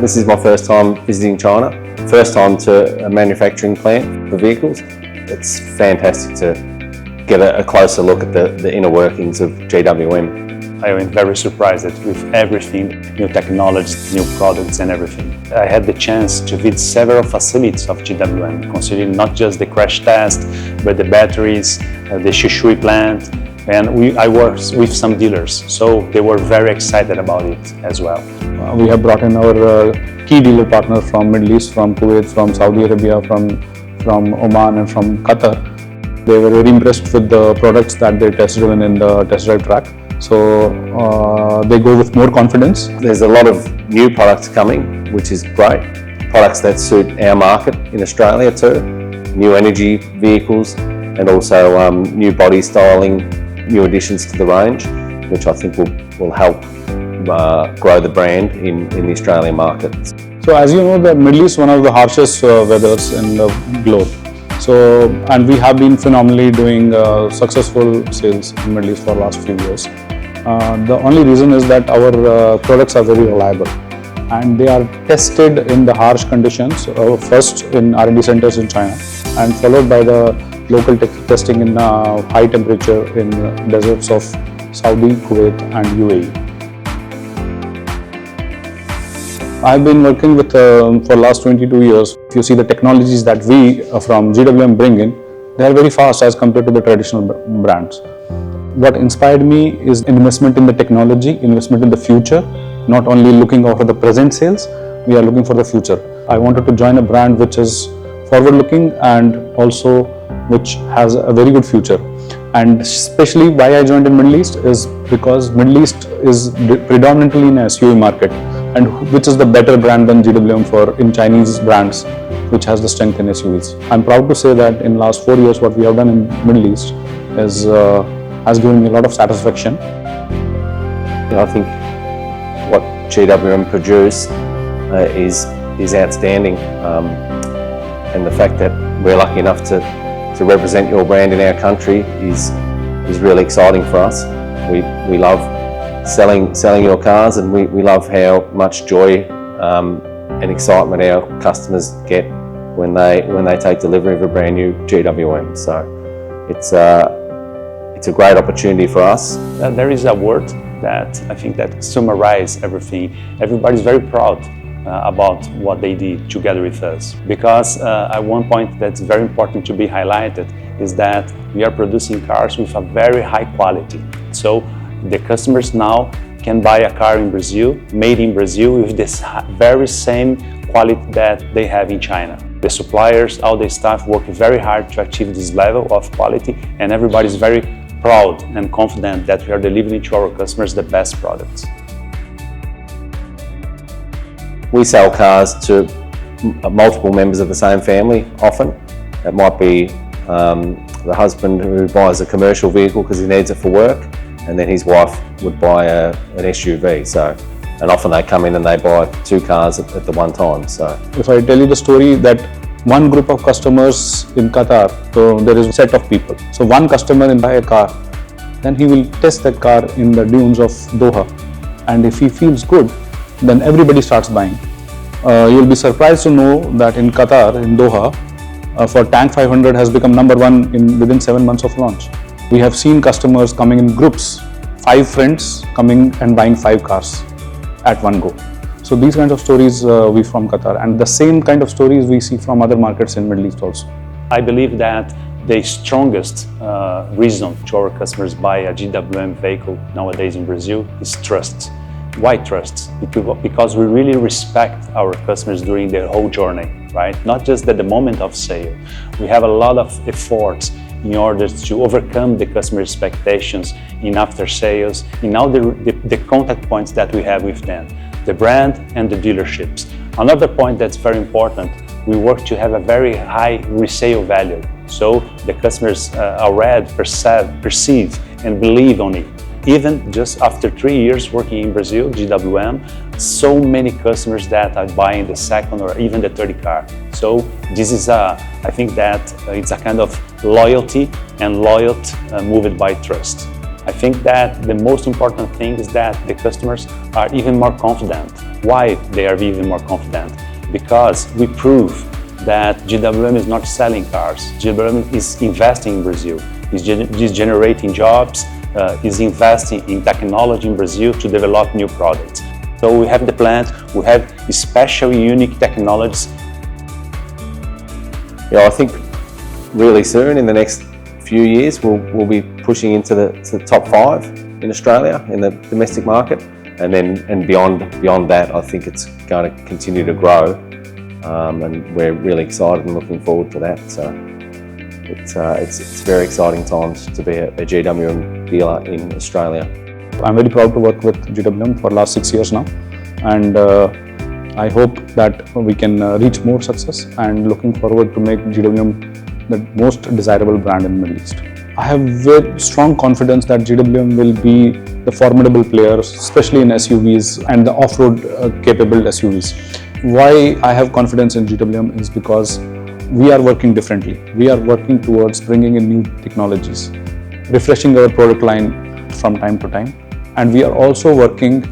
This is my first time visiting China, first time to a manufacturing plant for vehicles. It's fantastic to get a closer look at the inner workings of GWM. I am very surprised with everything, new technologies, new products and everything. I had the chance to visit several facilities of GWM, considering not just the crash test, but the batteries, the Shishui plant, and I worked with some dealers, so they were very excited about it as well. We have brought in our key dealer partners from Middle East, from Kuwait, from Saudi Arabia, from Oman and from Qatar. They were very impressed with the products that they test driven in the test drive track. So they go with more confidence. There's a lot of new products coming, which is great. Products that suit our market in Australia too. New energy vehicles and also new body styling, new additions to the range, which I think will help grow the brand in the Australian market. So as you know, the Middle East is one of the harshest weathers in the globe. And we have been phenomenally doing successful sales in Middle East for the last few years. The only reason is that our products are very reliable and they are tested in the harsh conditions, first in R&D centers in China and followed by the local testing in high temperature in deserts of Saudi, Kuwait and UAE. I've been working with for the last 22 years. If you see the technologies that we from GWM bring in, they are very fast as compared to the traditional brands. What inspired me is investment in the technology, investment in the future, not only looking over the present sales, we are looking for the future. I wanted to join a brand which is forward-looking and also which has a very good future. And especially why I joined in Middle East is because Middle East is predominantly in a SUV market, and which is the better brand than GWM for in Chinese brands, which has the strength in SUVs. I'm proud to say that in last 4 years, what we have done in Middle East is has given me a lot of satisfaction. I think what GWM produce is outstanding, and the fact that we're lucky enough to represent your brand in our country is really exciting for us. We love selling your cars, and we love how much joy and excitement our customers get when they take delivery of a brand new GWM. So it's a great opportunity for us. There is a word that I think that summarizes everything. Everybody's very proud about what they did together with us, because at one point that's very important to be highlighted is that we are producing cars with a very high quality. So the customers now can buy a car in Brazil, made in Brazil, with this very same quality that they have in China. The suppliers, all the staff work very hard to achieve this level of quality, and everybody is very proud and confident that we are delivering to our customers the best products. We sell cars to multiple members of the same family often. It might be the husband who buys a commercial vehicle because he needs it for work, and then his wife would buy an SUV. And often they come in and they buy 2 cars at the one time. So if I tell you the story that one group of customers in Qatar, so there is a set of people. So one customer will buy a car, then he will test that car in the dunes of Doha, and if he feels good, then everybody starts buying. You'll be surprised to know that in Qatar, in Doha, for Tank 500 has become #1 within 7 months of launch. We have seen customers coming in groups, 5 friends coming and buying 5 cars at one go. So these kinds of stories we from Qatar, and the same kind of stories we see from other markets in Middle East also. I believe that the strongest reason to our customers buy a GWM vehicle nowadays in Brazil is trust. Why trust? Because we really respect our customers during their whole journey, right? Not just at the moment of sale. We have a lot of efforts in order to overcome the customer expectations in after sales, in all the contact points that we have with them, the brand and the dealerships. Another point that's very important, we work to have a very high resale value. So the customers already perceive and believe on it. Even just after 3 years working in Brazil, GWM, so many customers that are buying the second or even the third car. So this is I think that it's a kind of loyalty and loyalty moved by trust. I think that the most important thing is that the customers are even more confident. Why they are even more confident? Because we prove that GWM is not selling cars. GWM is investing in Brazil, is generating jobs, is investing in technology in Brazil to develop new products. So we have the plant, we have special unique technologies. Yeah, I think really soon, in the next few years, we'll be pushing into the top 5 in Australia in the domestic market, and beyond that, I think it's going to continue to grow, and we're really excited and looking forward to that. So it's very exciting times to be a GWM dealer in Australia. I'm very proud to work with GWM for the last 6 years now, and I hope that we can reach more success, and looking forward to make GWM the most desirable brand in the Middle East. I have very strong confidence that GWM will be the formidable player, especially in SUVs and the off-road capable SUVs. Why I have confidence in GWM is because we are working differently. We are working towards bringing in new technologies, refreshing our product line from time to time, and we are also working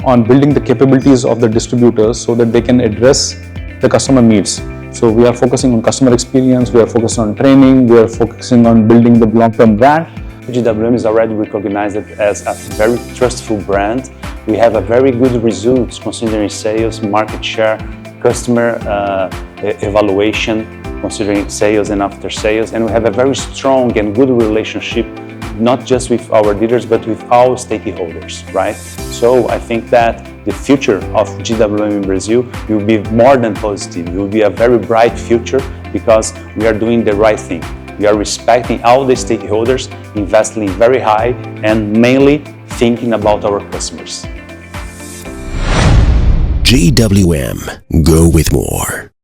on building the capabilities of the distributors so that they can address the customer needs. So we are focusing on customer experience, we are focusing on training, we are focusing on building the long-term brand. GWM is already recognized as a very trustful brand. We have a very good results considering sales, market share, customer evaluation, considering sales and after sales, and we have a very strong and good relationship, not just with our dealers, but with all stakeholders, right? So I think that the future of GWM in Brazil will be more than positive. It will be a very bright future because we are doing the right thing. We are respecting all the stakeholders, investing very high, and mainly thinking about our customers. GWM, go with more.